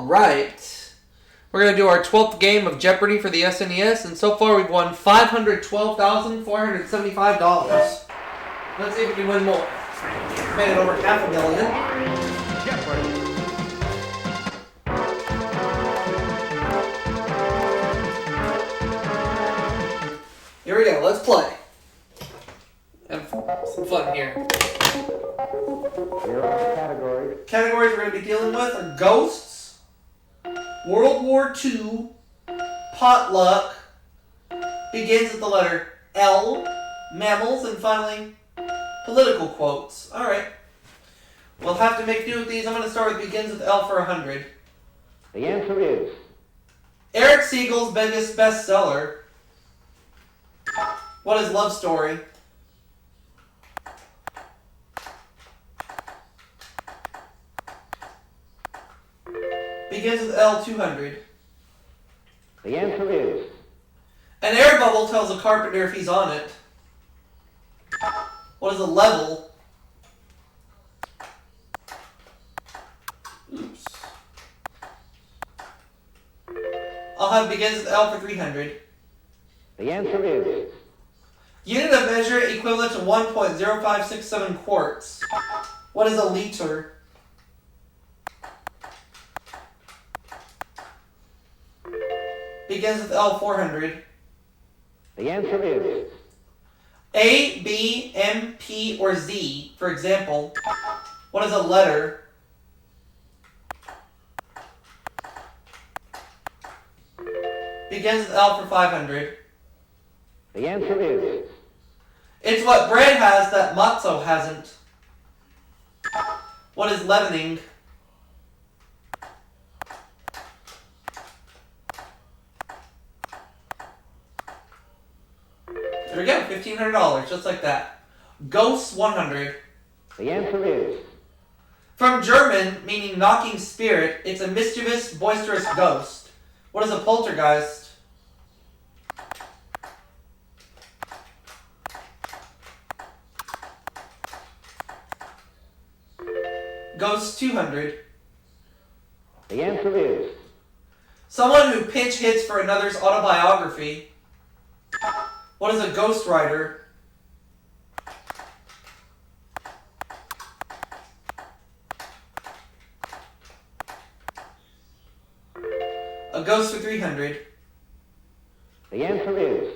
Alright. We're going to do our 12th game of Jeopardy for the SNES, and so far we've won $512,475. Let's see if we can win more. Made it over $500,000. Jeopardy. Here we go, let's play. Have some fun here. Here are the categories. Categories we're going to be dealing with are ghosts, World War II, potluck, begins with the letter L, mammals, and finally, political quotes. Alright. We'll have to make do with these. I'm going to start with begins with L for 100. The answer is Eric Siegel's biggest bestseller. What is Love Story? Begins with L 200. the answer is An air bubble tells a carpenter if he's on it. What is a level? Oops. I'll have begins with L for 300. the answer is Unit of measure equivalent to 1.0567 quarts. What is a liter? Begins with L 400. the answer is A, B, M, P, or Z. For example, what is a letter? Begins with L for 500. the answer is It's what bread has that matzo hasn't. What is leavening? There we go, $1,500, just like that. Ghosts 100. the answer is From German, meaning knocking spirit, it's a mischievous, boisterous ghost. What is a poltergeist? Ghosts 200. the answer is Someone who pinch hits for another's autobiography. What is a ghostwriter? A ghost for 300. the answer is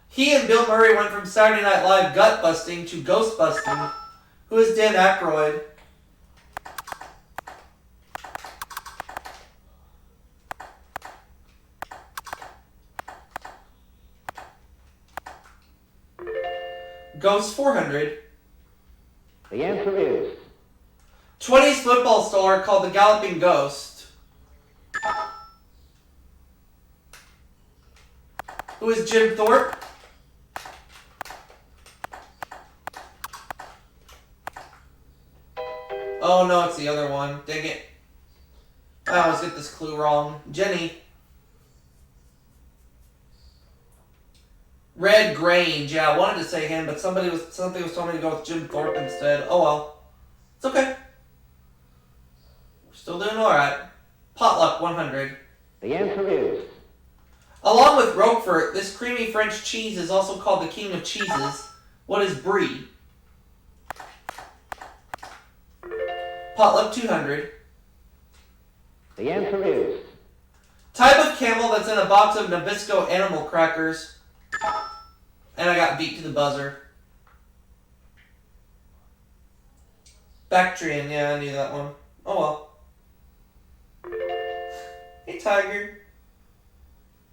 He and Bill Murray went from Saturday Night Live gut busting to ghost busting. Who is Dan Aykroyd? Ghost 400. the answer is 20s football star called the Galloping Ghost. Who is Jim Thorpe? Oh no, it's the other one. Dang it. I always get this clue wrong. Jenny. Red Grange. Yeah, I wanted to say him, but something was telling me to go with Jim Thorpe instead. Oh well. It's okay. We're still doing alright. Potluck 100. the answer is Along with Roquefort, this creamy French cheese is also called the king of cheeses. What is Brie? Potluck 200. the answer is Type of camel that's in a box of Nabisco animal crackers. And I got beat to the buzzer. Bactrian, yeah, I knew that one. Oh well. Hey, Tiger.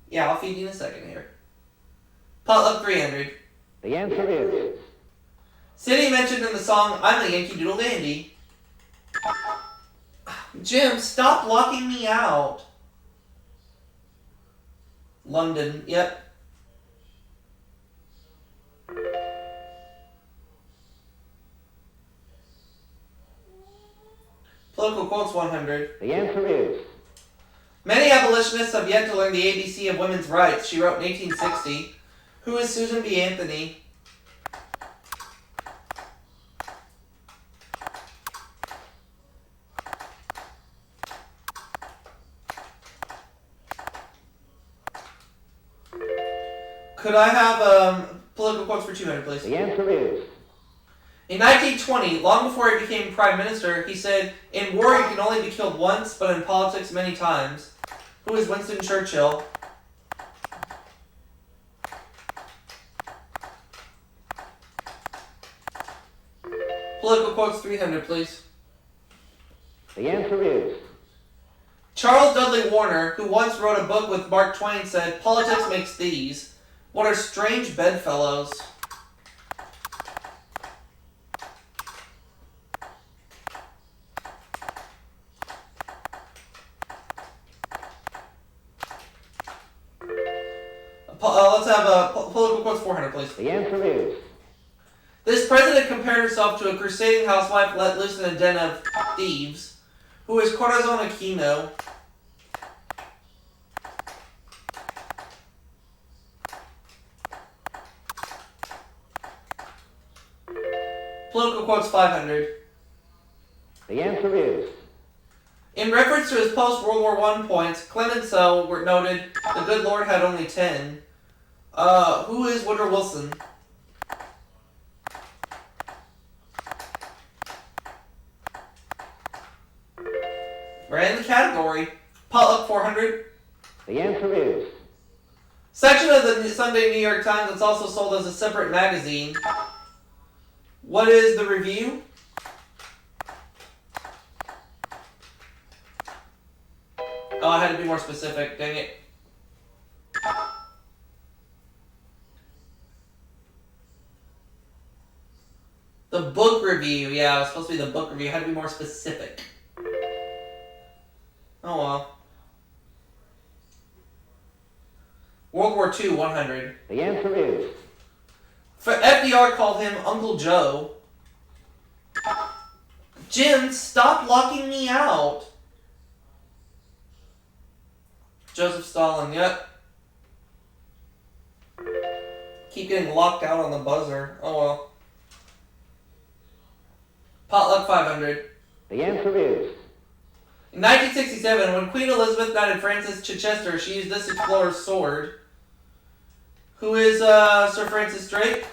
Yeah, I'll feed you in a second here. Potluck 300. the answer is City mentioned in the song I'm a Yankee Doodle Dandy. Jim, stop locking me out. London, yep. Political quotes 100. the answer is Many abolitionists have yet to learn the ABC of women's rights, she wrote in 1860. Who is Susan B. Anthony? Could I have political quotes for 200, please? The answer is In 1920, long before he became prime minister, he said, "In war you can only be killed once, but in politics many times." Who is Winston Churchill? Political quotes 300, please. the answer is Charles Dudley Warner, who once wrote a book with Mark Twain, said, "Politics makes these. What are strange bedfellows." Let's have political quotes 400, please. the answer is This president compared herself to a crusading housewife let loose in a den of thieves, who is Corazon Aquino. Political quotes 500. the answer is In reference to his post-World War I points, Clemenceau noted the good Lord had only 10. Who is Woodrow Wilson? Right in the category. Potluck 400. the answer is Section of the Sunday New York Times that's also sold as a separate magazine. What is the review? Oh, I had to be more specific. Dang it. The book review. Yeah, it was supposed to be the book review. I had to be more specific. Oh well. World War II, 100. the answer is FDR called him Uncle Joe. Jim, stop locking me out. Joseph Stalin, yep. Keep getting locked out on the buzzer. Oh well. Potluck 500. the answer is In 1967, when Queen Elizabeth knighted Francis Chichester, she used this explorer's sword. Who is Sir Francis Drake?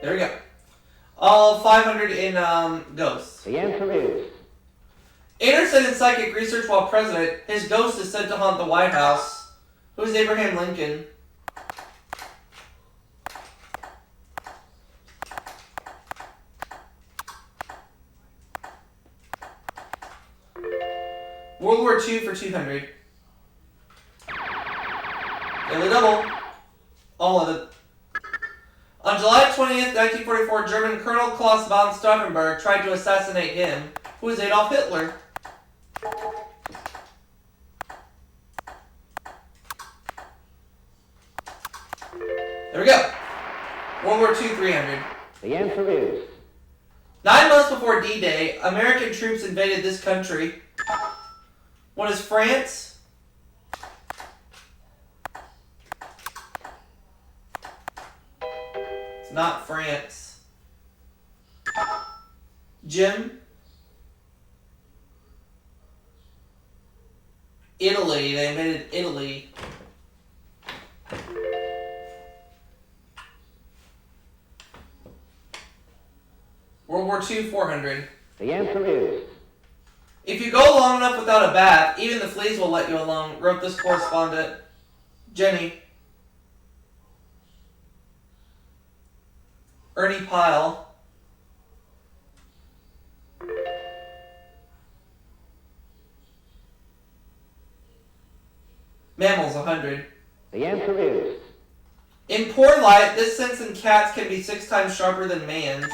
There we go. All 500 in ghosts. the answer is Interested in psychic research while president, his ghost is said to haunt the White House. Who is Abraham Lincoln? World War II for 200. Daily double. All of it. On July 20th, 1944, German Colonel Klaus von Stauffenberg tried to assassinate him. Who is Adolf Hitler? There we go. World War II, 300. the answer is 9 months before D-Day, American troops invaded this country. What is France? It's not France. Jim? Italy. They invaded Italy. World War II, 400. the answer is If you go long enough without a bath, even the fleas will let you alone, wrote this correspondent. Jenny. Ernie Pyle. Mammals, 100. the answer is In poor light, this sense in cats can be 6 times sharper than man's.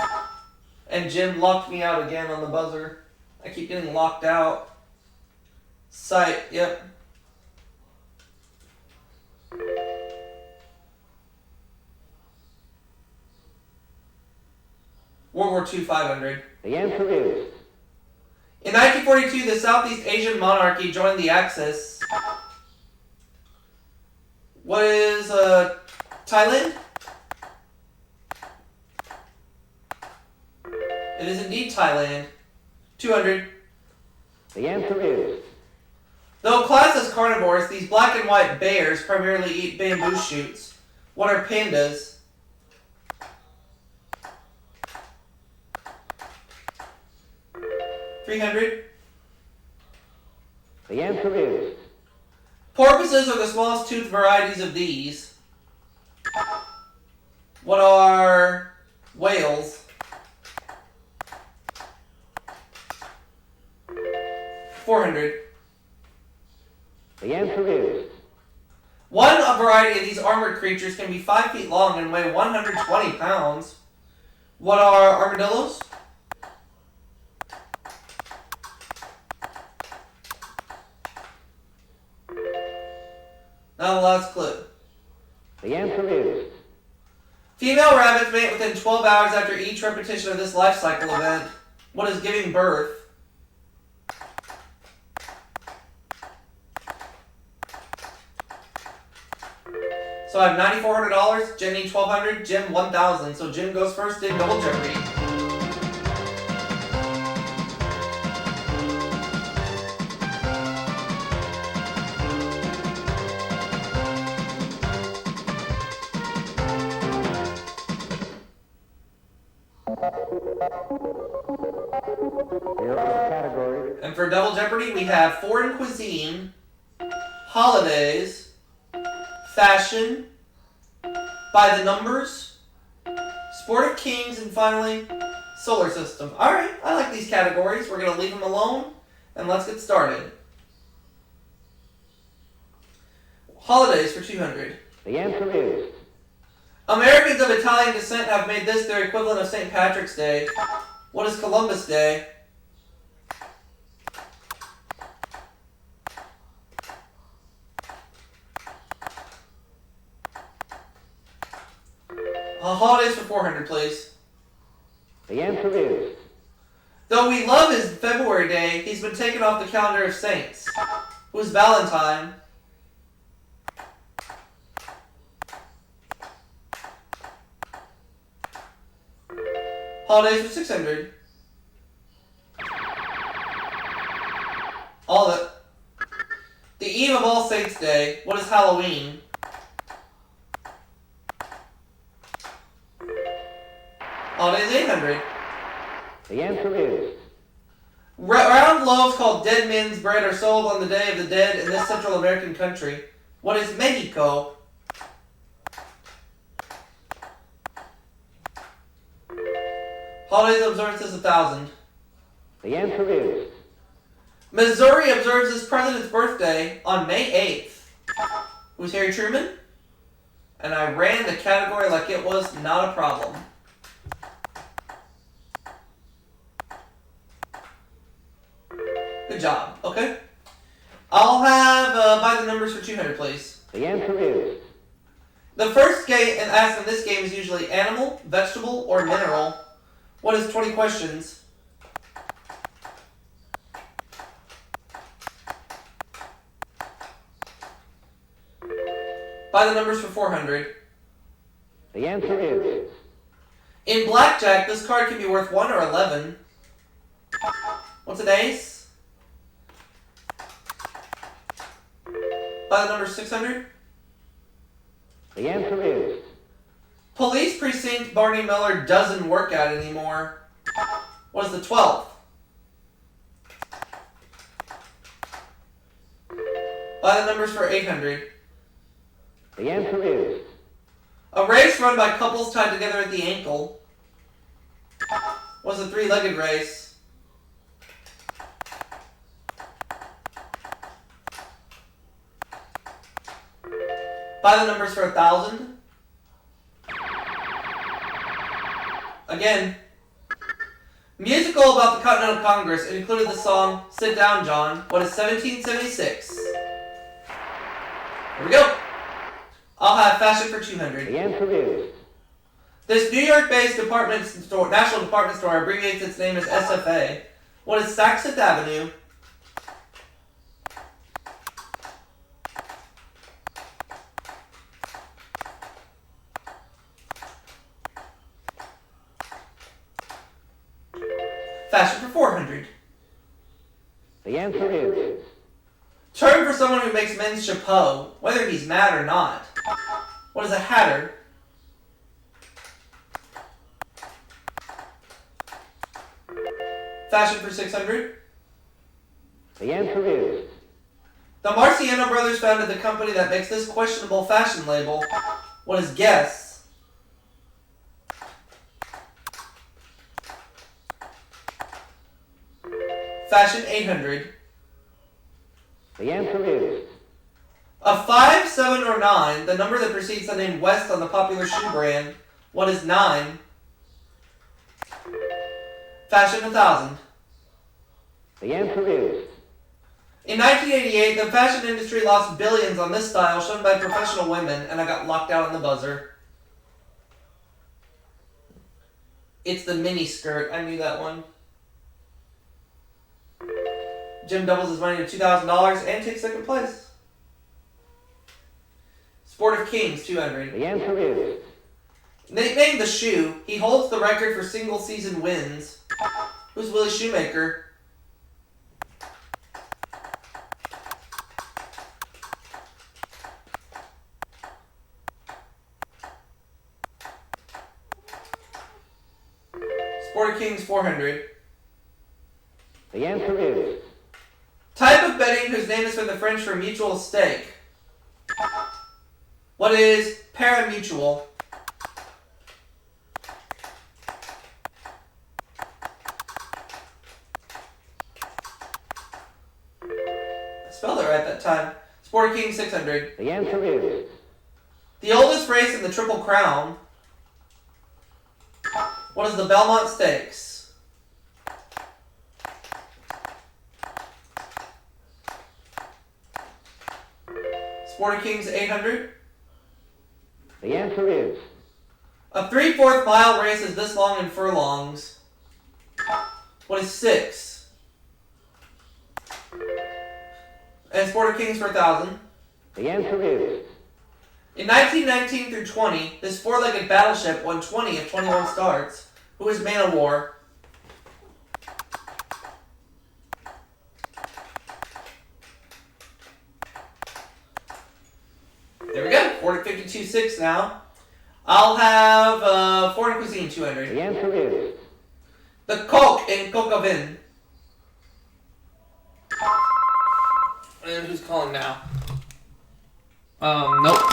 And Jim locked me out again on the buzzer. I keep getting locked out. Sight, yep. World War II, 500. the answer is In 1942, the Southeast Asian monarchy joined the Axis. What is, Thailand? Thailand? 200. The answer is Though classed as carnivores, these black and white bears primarily eat bamboo shoots. What are pandas? 300. the answer is Porpoises are the smallest toothed varieties of these. What are whales? 400. the answer is One variety of these armored creatures can be 5 feet long and weigh 120 pounds. What are armadillos? Now the last clue. the answer is Female rabbits mate within 12 hours after each repetition of this life cycle event. What is giving birth? So I have $9,400, Jen needs $1,200, Jim $1,000. So Jim goes first in Double Jeopardy. here are the categories. And for Double Jeopardy, we have foreign cuisine, holidays, fashion, by the numbers, sport of kings, and finally, solar system. Alright, I like these categories. We're going to leave them alone, and let's get started. Holidays for 200. The answer is Americans of Italian descent have made this their equivalent of St. Patrick's Day. What is Columbus Day? Holidays for 400, please. the answer is Though we love his February Day, he's been taken off the calendar of saints. Who's Valentine? Holidays for 600. All of it. The eve of All Saints Day. What is Halloween? Holidays 800. the answer is Round loaves called dead men's bread are sold on the Day of the Dead in this Central American country. What is Mexico? Holidays observance is 1,000. the answer is Missouri observes its president's birthday on May 8th. Who's Harry Truman? And I ran the category like it was not a problem. Good job. Okay. I'll have by the numbers for 200, please. the answer is The first game and asked in this game is usually animal, vegetable, or mineral. What is 20 questions? By the numbers for 400. the answer is In blackjack, this card can be worth 1 or 11. What's an ace? By the number 600. the answer is Police precinct Barney Miller doesn't work out anymore. What is the 12th? By the numbers for 800. the answer is A race run by couples tied together at the ankle. What's a 3-legged race? By the numbers for 1,000. Again. Musical about the Continental Congress. It included the song Sit Down, John. What is 1776? Here we go. I'll have fashion for 200. the answer is This New York-based department store, national department store abbreviates its name as SFA. What is Saks Avenue? Fashion for 400. The answer is Term for someone who makes men's chapeau, whether he's mad or not. What is a hatter? Fashion for 600. the answer is The Marciano brothers founded the company that makes this questionable fashion label. What is guess? Fashion 800. the answer is A 5, 7, or 9, the number that precedes the name West on the popular shoe brand. What is 9? Fashion 1000. the answer is In 1988, the fashion industry lost billions on this style shown by professional women, and I got locked out on the buzzer. It's the mini skirt. I knew that one. Jim doubles his money to $2,000 and takes second place. Sport of Kings, 200. the answer is Nicknamed the Shoe, he holds the record for single season wins. Who's Willie Shoemaker? Sport of Kings, 400. the answer is Type of betting whose name is from the French for mutual stake. What is parimutuel? I spelled it right that time. Sport of Kings, 600. the answer is The oldest race in the Triple Crown. What is the Belmont Stakes? Sport of Kings, 800. the answer is A 3/4 mile race is this long in furlongs. What is 6? And Sport of Kings for 1,000. the answer is In 1919 through 20, this four-legged battleship won 20 of 21 starts. Who is Man of War? There we go. 452.6 now. I'll have foreign cuisine, 200. the answer is The Coq in Coq-au-vin. And who's calling now? Nope.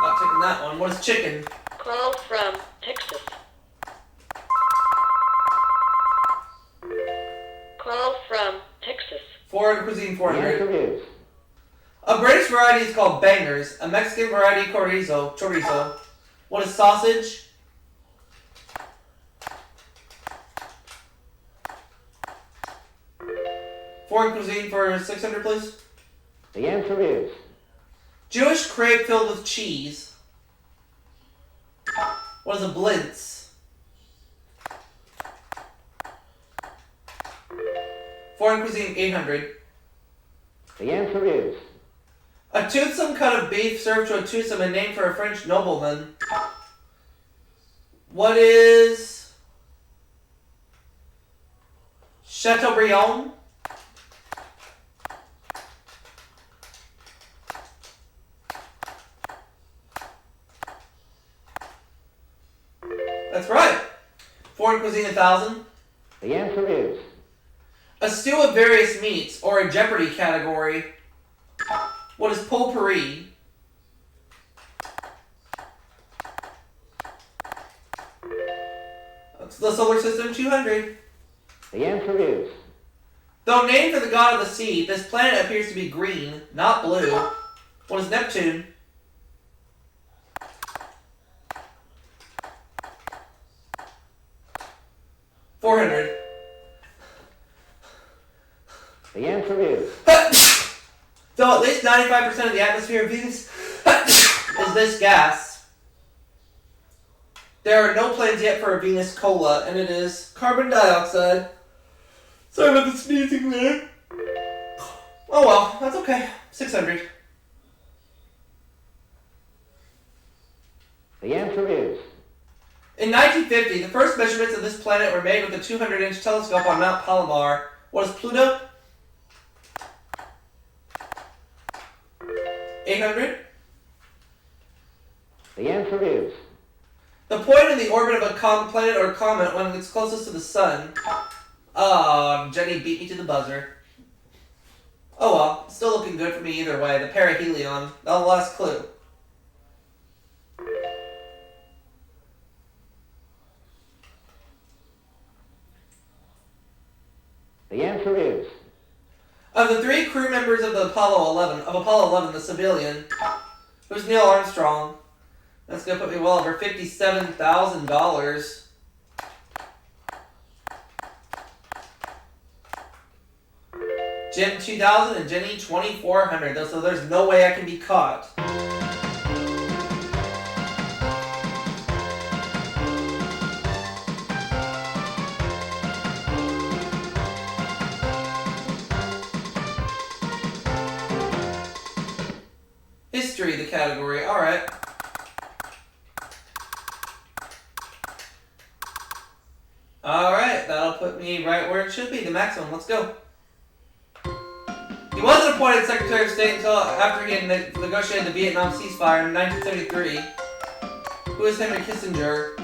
Not taking that one. What is chicken? Call from Texas. Call from Texas. Foreign cuisine, the 400. answer is A British variety is called bangers. A Mexican variety, chorizo. What is sausage? Foreign cuisine for 600, please. the answer is Jewish crepe filled with cheese. What is a blintz? Foreign cuisine, 800. the answer is A toothsome cut of beef served to a toothsome and named for a French nobleman. What is Chateaubriand? That's right. Foreign cuisine, 1,000. the answer is A stew of various meats, or a Jeopardy category. What is potpourri? That's the solar system, 200. the answer is Though named for the god of the sea, this planet appears to be green, not blue. What is Neptune? $400. the answer is Though at least 95% of the atmosphere of Venus is this gas, there are no plans yet for a Venus cola, and it is carbon dioxide. Sorry about the sneezing there. Oh well, that's okay. 600. the answer is In 1950, the first measurements of this planet were made with a 200-inch telescope on Mount Palomar. What is Pluto? 800? The answer is The point in the orbit of a planet or comet when it's closest to the sun. Oh, Jenny beat me to the buzzer. Oh well, still looking good for me either way. The perihelion. The last clue. the answer is Of the 3 crew members of the Apollo 11, the civilian, who's Neil Armstrong. That's gonna put me well over $57,000. Jim 2000 and Jenny 2400. So there's no way I can be caught. History, the category. All right. All right, that'll put me right where it should be, the maximum. Let's go. He wasn't appointed Secretary of State until after he had negotiated the Vietnam ceasefire in 1973. Who is Henry Kissinger?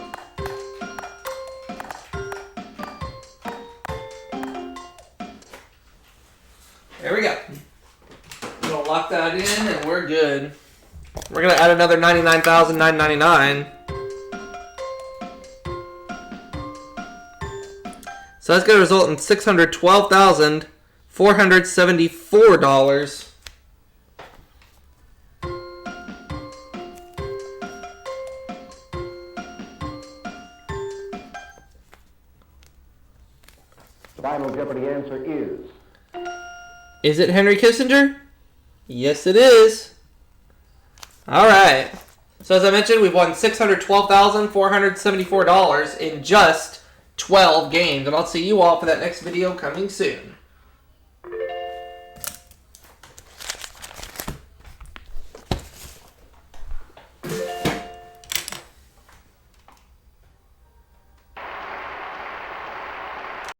There we go. We're gonna lock that in and we're good. We're gonna add another $99,999. So that's gonna result in $612,474. the final Jeopardy answer is Is it Henry Kissinger? Yes, it is. All right. So as I mentioned, we've won $612,474 in just 12 games. And I'll see you all for that next video coming soon.